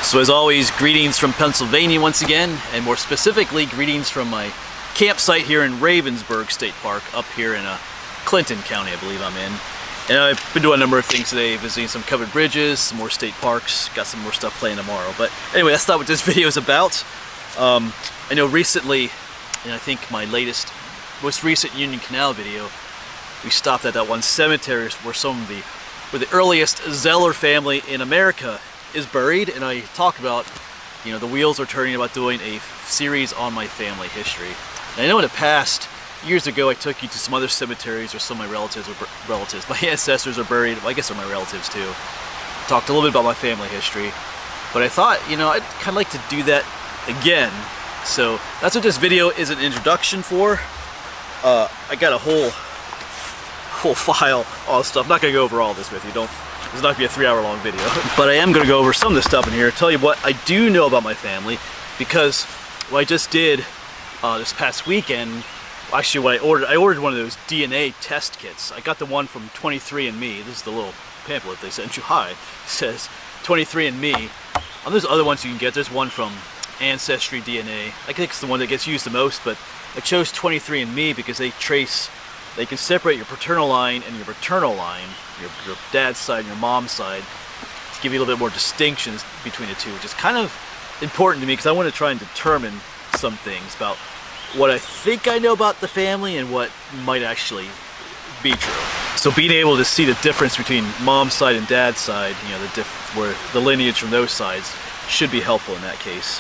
So as always, greetings from Pennsylvania once again, and more specifically, greetings from my campsite here in Ravensburg State Park, up here in Clinton County, I believe I'm in. And I've been doing a number of things today, visiting some covered bridges, some more state parks, got some more stuff planned tomorrow. But anyway, that's not what this video is about. I know recently, and I think my most recent Union Canal video, we stopped at that one cemetery where the earliest Zeller family in America is buried, and I talk about, the wheels are turning about doing a series on my family history. And I know in the past, years ago, I took you to some other cemeteries where some of my relatives, my ancestors are buried. Well, I guess they're my relatives too. Talked a little bit about my family history, but I thought, I'd kind of like to do that again. So that's what this video is an introduction for. I got a whole file, all this stuff. I'm not gonna go over all this with you. It's not gonna be a 3-hour long video, but I am gonna go over some of the stuff in here. Tell you what I do know about my family, because what I just did this past weekend. Actually, what I ordered one of those DNA test kits. I got the one from 23andMe. This is the little pamphlet they sent you. Hi, it says 23andMe. There's other ones you can get. There's one from Ancestry DNA. I think it's the one that gets used the most, but I chose 23andMe because they can separate your paternal line and your maternal line, your dad's side and your mom's side, to give you a little bit more distinctions between the two, which is kind of important to me because I want to try and determine some things about what I think I know about the family and what might actually be true. So being able to see the difference between mom's side and dad's side, where the lineage from those sides should be helpful in that case.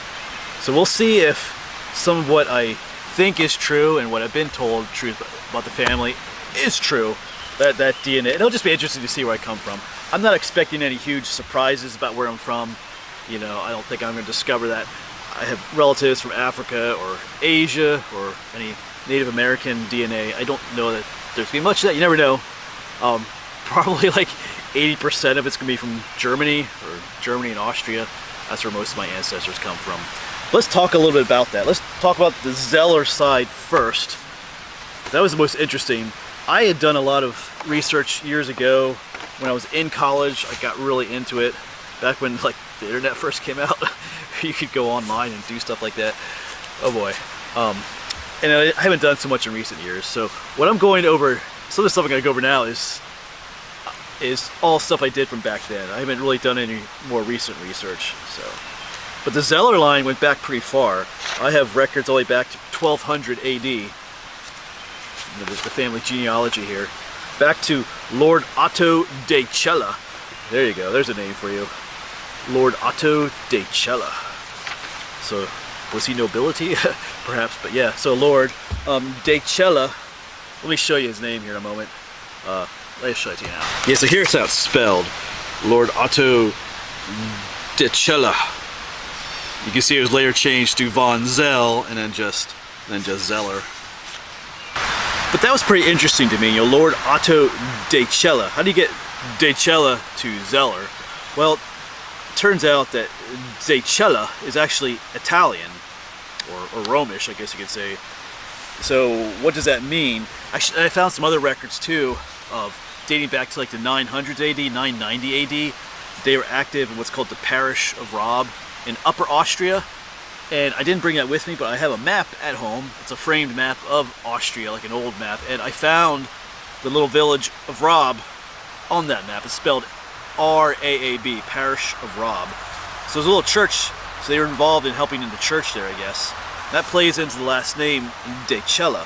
So we'll see if some of what I think is true and what I've been told truth about the family is true. That DNA, it'll just be interesting to see where I come from. I'm not expecting any huge surprises about where I'm from. I don't think I'm going to discover that I have relatives from Africa or Asia or any Native American DNA. I don't know that there's going to be much of that. You never know. Probably like 80% of it's going to be from Germany and Austria. That's where most of my ancestors come from. Let's talk a little bit about that. Let's talk about the Zeller side first. That was the most interesting. I had done a lot of research years ago when I was in college. I got really into it back when the internet first came out. You could go online and do stuff like that. Oh boy. And I haven't done so much in recent years. So what I'm going over, some of the stuff I'm going to go over now is all stuff I did from back then. I haven't really done any more recent research. But the Zeller line went back pretty far. I have records all the way back to 1200 AD. There's the family genealogy here. Back to Lord Otto de Zeller. There you go. There's a name for you. Lord Otto de Zeller. So, was he nobility? Perhaps, but yeah. So Lord de Zeller. Let me show you his name here in a moment. Let me show it to you now. Yeah, so here's how it's spelled. Lord Otto de Zeller. You can see it was later changed to von Zell and then just Zeller. But that was pretty interesting to me. Lord Otto de Zeller. How do you get de Zeller to Zeller? Well, turns out that de Zeller is actually Italian, or Romish, I guess you could say. So what does that mean? Actually, I found some other records too, of dating back to the 900s AD, 990 AD. They were active in what's called the parish of Rob in Upper Austria. And I didn't bring that with me, but I have a map at home. It's a framed map of Austria, like an old map. And I found the little village of Rob on that map. It's spelled R-A-A-B, Parish of Rob. So there's a little church, so they were involved in helping in the church there, I guess. That plays into the last name, de Zeller.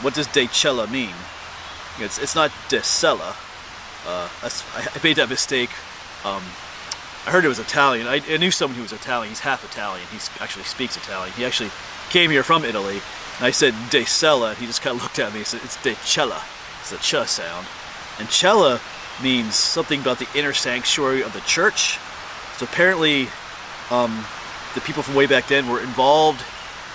What does de Zeller mean? It's not de Zeller. I made that mistake. I heard it was Italian. I knew someone who was Italian. He's half Italian. He actually speaks Italian. He actually came here from Italy. And I said de Zeller. He just kind of looked at me and said, it's de Zeller. It's a ch sound. And Cella means something about the inner sanctuary of the church. So apparently the people from way back then were involved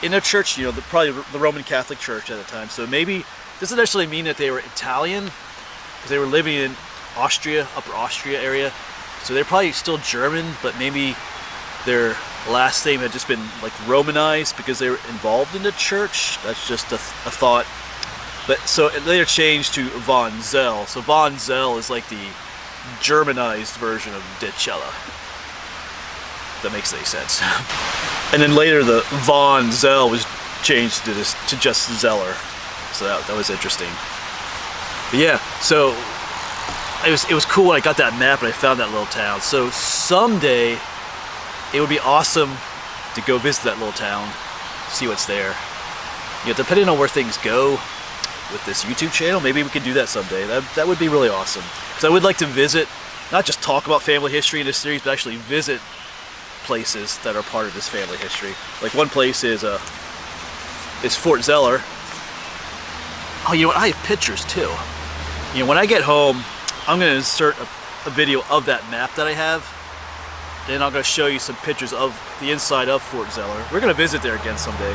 in a church, probably the Roman Catholic Church at the time. So maybe it doesn't necessarily mean that they were Italian, because they were living in Austria, Upper Austria area. So they're probably still German, but maybe their last name had just been Romanized because they were involved in the church. That's just a thought. But so it later changed to von Zell. So von Zell is like the Germanized version of de Zeller. that makes any sense. And then later the Von Zell was changed to just Zeller. So that was interesting. But yeah, so it was cool when I got that map and I found that little town. So someday it would be awesome to go visit that little town, see what's there. You know, depending on where things go with this YouTube channel, maybe we could do that someday. That would be really awesome. Because I would like to visit, not just talk about family history in this series, but actually visit places that are part of this family history. Like one place is Fort Zeller. Oh, you know what? I have pictures too. You know, when I get home, I'm going to insert a video of that map that I have. Then I'm going to show you some pictures of the inside of Fort Zeller. We're going to visit there again someday.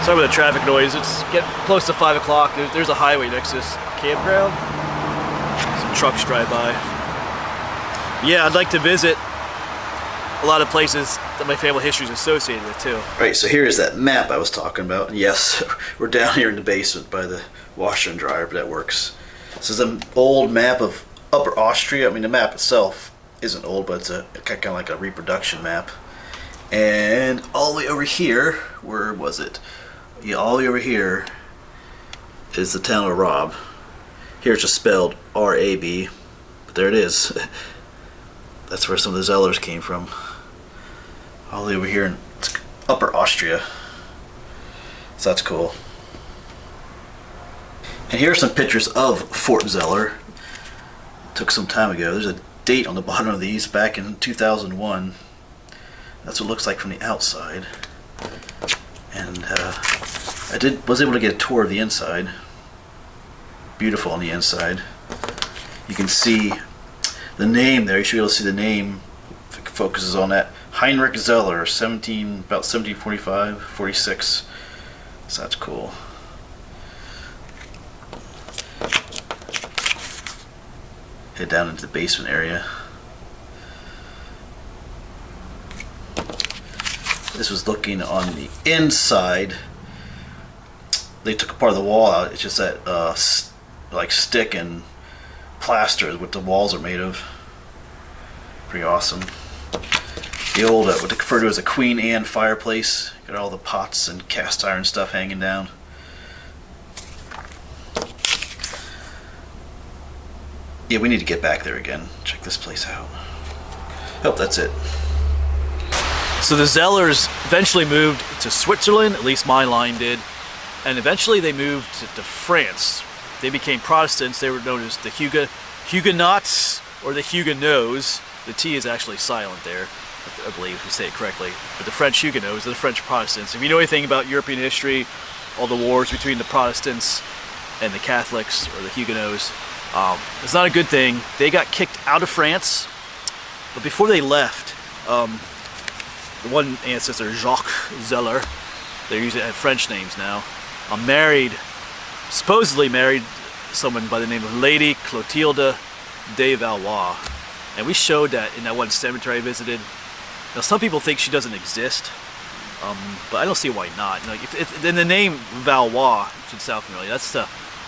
Sorry about the traffic noise. It's getting close to 5 o'clock. There's a highway next to this campground. Some trucks drive by. Yeah, I'd like to visit a lot of places that my family history is associated with too. Right, so here's that map I was talking about. Yes, we're down here in the basement by the washer and dryer, but that works. This is an old map of Upper Austria. I mean, the map itself isn't old, but it's kind of like a reproduction map. And all the way over here, where was it? Yeah, all the way over here is the town of Rob. Here it's just spelled R-A-B, but there it is. That's where some of the Zellers came from. All the way over here in Upper Austria. So that's cool. And here are some pictures of Fort Zeller. Took some time ago. There's a date on the bottom of these, back in 2001. That's what it looks like from the outside. And I was able to get a tour of the inside. Beautiful on the inside. You can see the name there. You should be able to see the name. If it focuses on that. Heinrich Zeller, about 1745, 46. So that's cool. Head down into the basement area. This was looking on the inside. They took a part of the wall out. It's just that like stick and plaster is what the walls are made of. Pretty awesome. The old, what they refer to as a Queen Anne fireplace. Got all the pots and cast iron stuff hanging down. Yeah, we need to get back there again. Check this place out. Oh, that's it. So the Zellers eventually moved to Switzerland, at least my line did, and eventually they moved to France. They became Protestants. They were known as the Huguenots or the Huguenots. The T is actually silent there, I believe, if we say it correctly. But the French Huguenots are the French Protestants. If you know anything about European history, all the wars between the Protestants and the Catholics or the Huguenots, it's not a good thing. They got kicked out of France, but before they left, the one ancestor, Jacques Zeller, they're using French names now, supposedly married someone by the name of Lady Clotilde de Valois. And we showed that in that one cemetery I visited. Now some people think she doesn't exist, but I don't see why not. You know, then the name Valois should sound familiar.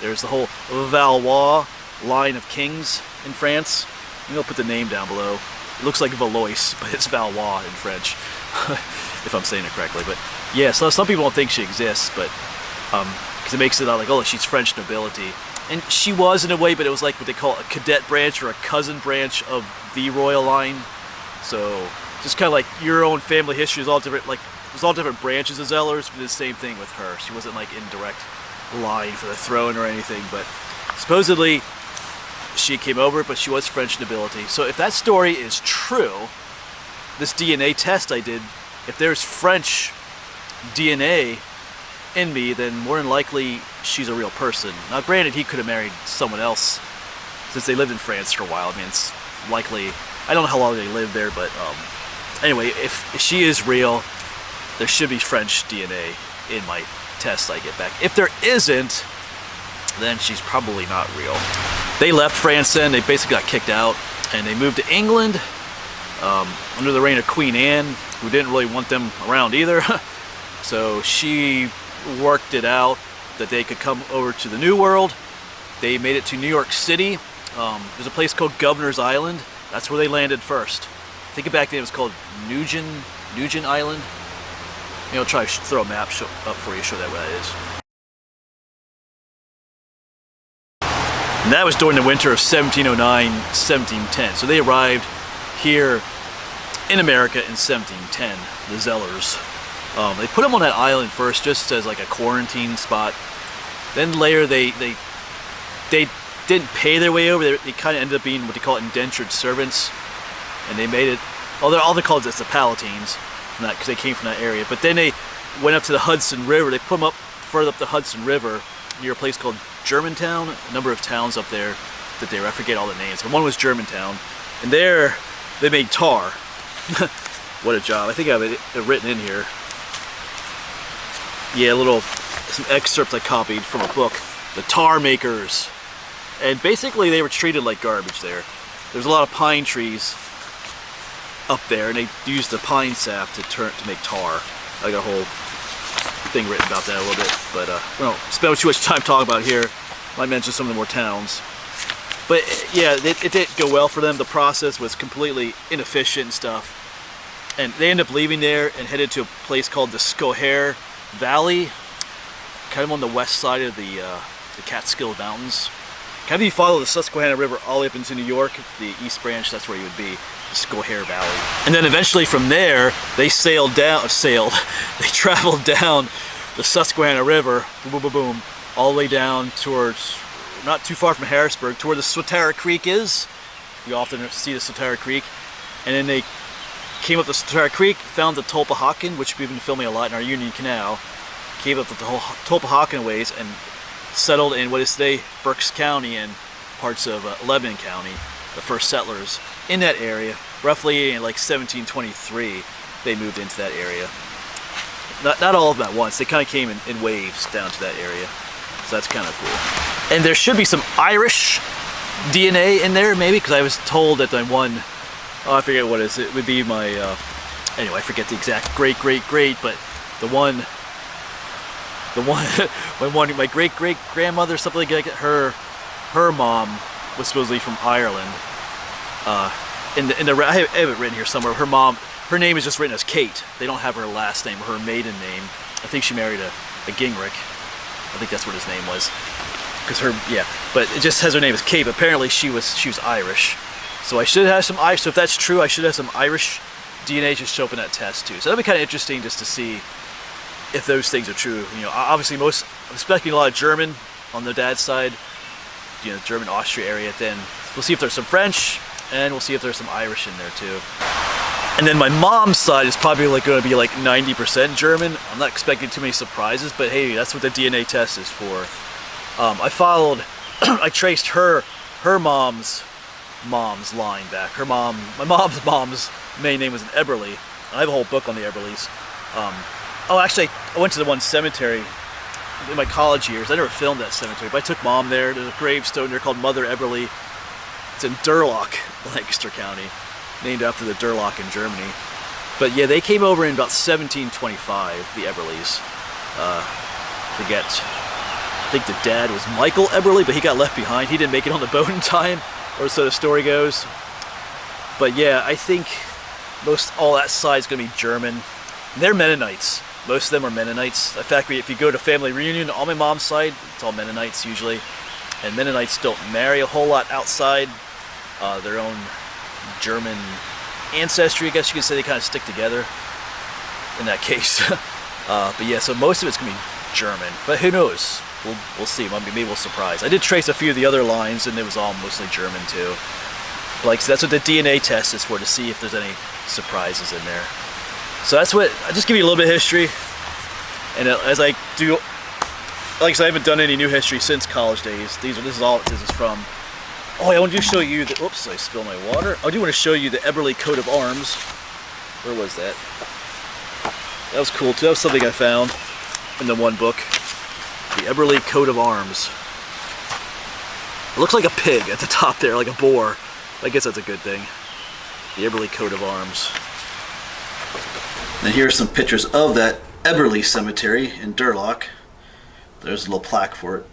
There's the whole Valois line of kings in France. Maybe I'll put the name down below. It looks like Valois, but it's Valois in French, if I'm saying it correctly. But yeah, so some people don't think she exists, but because it makes it out like, oh, she's French nobility. And she was in a way, but it was like what they call a cadet branch or a cousin branch of the royal line. So just kind of like your own family history is all different. Like there's all different branches of Zellers, but the same thing with her. She wasn't like in direct line for the throne or anything, but supposedly she came over, but she was French nobility. So if that story is true, this DNA test I did, if there's French DNA in me, then more than likely she's a real person. Now granted, he could have married someone else since they lived in France for a while. I mean, it's likely, I don't know how long they lived there, but anyway, if she is real, there should be French DNA in my test I get back. If there isn't, then she's probably not real. They left France then, they basically got kicked out, and they moved to England under the reign of Queen Anne, who didn't really want them around either. So she worked it out that they could come over to the New World. They made it to New York City. There's a place called Governor's Island. That's where they landed first. I think back then it was called Nugent Island. I'll try to throw a map up for you, show that where that is. And that was during the winter of 1709, 1710. So they arrived here in America in 1710, the Zellers. They put them on that island first just as like a quarantine spot. Then later they didn't pay their way over. They kind of ended up being what they call indentured servants. And they made it, all they're called is the Palatines, because they came from that area. But then they went up to the Hudson River. They put them up further up the Hudson River near a place called Germantown. A number of towns up there that I forget all the names, but one was Germantown. And there they made tar. What a job. I think I have it written in here. Yeah, some excerpts I copied from a book, The Tar Makers. And basically they were treated like garbage there. There's a lot of pine trees up there, and they used the pine sap to make tar. I got a whole thing written about that a little bit, but we don't spend too much time talking about it here. Might mention some of the more towns. But yeah, it didn't go well for them. The process was completely inefficient and stuff. And they ended up leaving there and headed to a place called the Schoharie Valley, kind of on the west side of the Catskill Mountains. Kind of if you follow the Susquehanna River all the way up into New York, the East Branch, that's where you would be, the Schoharie Valley. And then eventually from there, they they traveled down the Susquehanna River, boom, boom, boom, boom, all the way down towards, not too far from Harrisburg, to where the Swatara Creek is. You often see the Swatara Creek. And then they came up the Swatara Creek, found the Tulpehocken, which we've been filming a lot in our Union Canal, came up the whole Tulpehocken ways and settled in what is today Berks County and parts of Lebanon County. The first settlers in that area, roughly in like 1723, they moved into that area. Not all of them at once, they kind of came in waves down to that area. So that's kind of cool. And there should be some Irish DNA in there, maybe, because I was told that one, I forget what it is, it would be my, anyway, I forget the exact great, but my great-great-grandmother, something like that, her mom was supposedly from Ireland. I have it written here somewhere. Her name is just written as Kate. They don't have her last name, her maiden name. I think she married a Gingrich. I think that's what his name was. But it just has her name as Kate. Apparently she was Irish. So I should have some Irish. So if that's true, I should have some Irish DNA just show up in that test too. So that'd be kind of interesting just to see if those things are true. Obviously I'm expecting a lot of German on the dad's side, German Austria area. Then we'll see if there's some French, and we'll see if there's some Irish in there too. And then my mom's side is probably going to be like 90% German. I'm not expecting too many surprises, but hey, that's what the DNA test is for. I traced her mom's line back. My mom's main name was an Eberly. I have a whole book on the Eberlys. Actually, I went to the one cemetery in my college years. I never filmed that cemetery, but I took Mom there. There's a gravestone there called Mother Eberly. It's in Durlach, Lancaster County, named after the Durlach in Germany. But yeah, they came over in about 1725, the Eberlys. I think the dad was Michael Eberly, but he got left behind. He didn't make it on the boat in time, or so the story goes. But yeah, I think all that side is going to be German. And they're Mennonites. Most of them are Mennonites. In fact, if you go to family reunion on my mom's side, it's all Mennonites usually. And Mennonites don't marry a whole lot outside their own German ancestry. I guess you could say they kind of stick together in that case. But yeah, so most of it's going to be German. But who knows? We'll see. Maybe we'll surprise. I did trace a few of the other lines, and it was all mostly German too. Like, so that's what the DNA test is for, to see if there's any surprises in there. So that's what, I just give you a little bit of history. And as I do, like I said, I haven't done any new history since college days. This is all this is from. Oh, I want to show you the, oops, I spilled my water. I do want to show you the Eberly coat of arms. Where was that? That was cool too. That was something I found in the one book. The Eberly coat of arms. It looks like a pig at the top there, like a boar. I guess that's a good thing. The Eberly coat of arms. And here are some pictures of that Eberly cemetery in Durlach. There's a little plaque for it.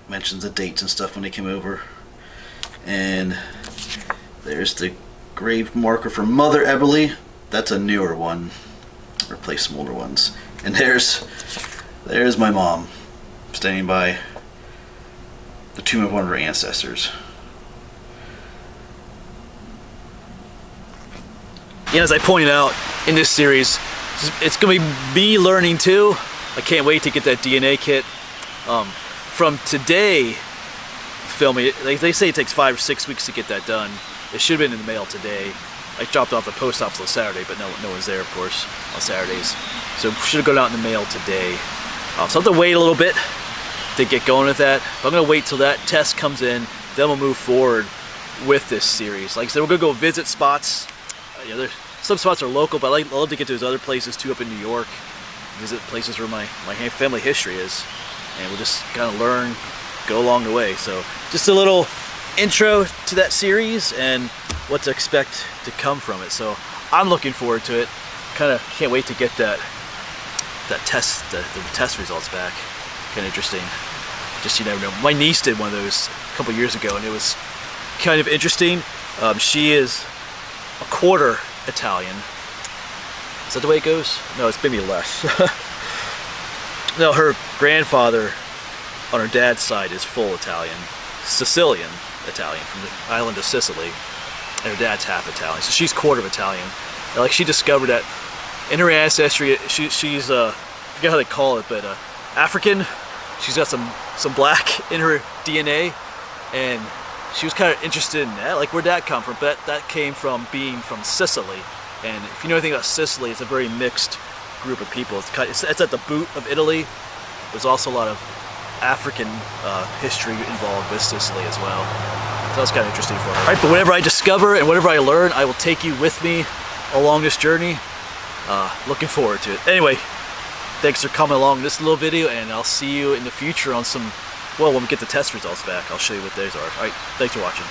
Mentions the dates and stuff when they came over. And there's the grave marker for Mother Eberly. That's a newer one. Replace some older ones. And there's my mom, standing by the tomb of one of her ancestors. And as I pointed out in this series, it's going to be me learning too. I can't wait to get that DNA kit. From today, filming it, they say it takes 5 or 6 weeks to get that done. It should have been in the mail today. I dropped off the post office on Saturday, but no one's there, of course, on Saturdays. So should have gone out in the mail today. So I have to wait a little bit to get going with that. But I'm going to wait till that test comes in, then we'll move forward with this series. Like I said, we're going to go visit spots. Some spots are local, but I love to get to those other places too up in New York. Visit places where my family history is. And we'll just kind of learn, go along the way. So just a little intro to that series and what to expect to come from it. So I'm looking forward to it. Kind of can't wait to get the test results back. Kind of interesting. Just, you never know. My niece did one of those a couple years ago, and it was kind of interesting. She is a quarter Italian. Is that the way it goes? No, it's maybe less. No, her grandfather on her dad's side is full Italian, Sicilian Italian, from the island of Sicily, and her dad's half Italian, so she's quarter of Italian. And like, she discovered that in her ancestry, she's I forget how they call it, but African. She's got some black in her DNA, and she was kind of interested in that, like where'd that come from? But that came from being from Sicily, and if you know anything about Sicily, it's a very mixed group of people. It's at the boot of Italy. There's also a lot of African history involved with Sicily as well. So that's kind of interesting for her. All right, but whatever I discover and whatever I learn, I will take you with me along this journey. Looking forward to it. Anyway, thanks for coming along this little video, and I'll see you in the future on some, well, when we get the test results back, I'll show you what those are. All right, thanks for watching.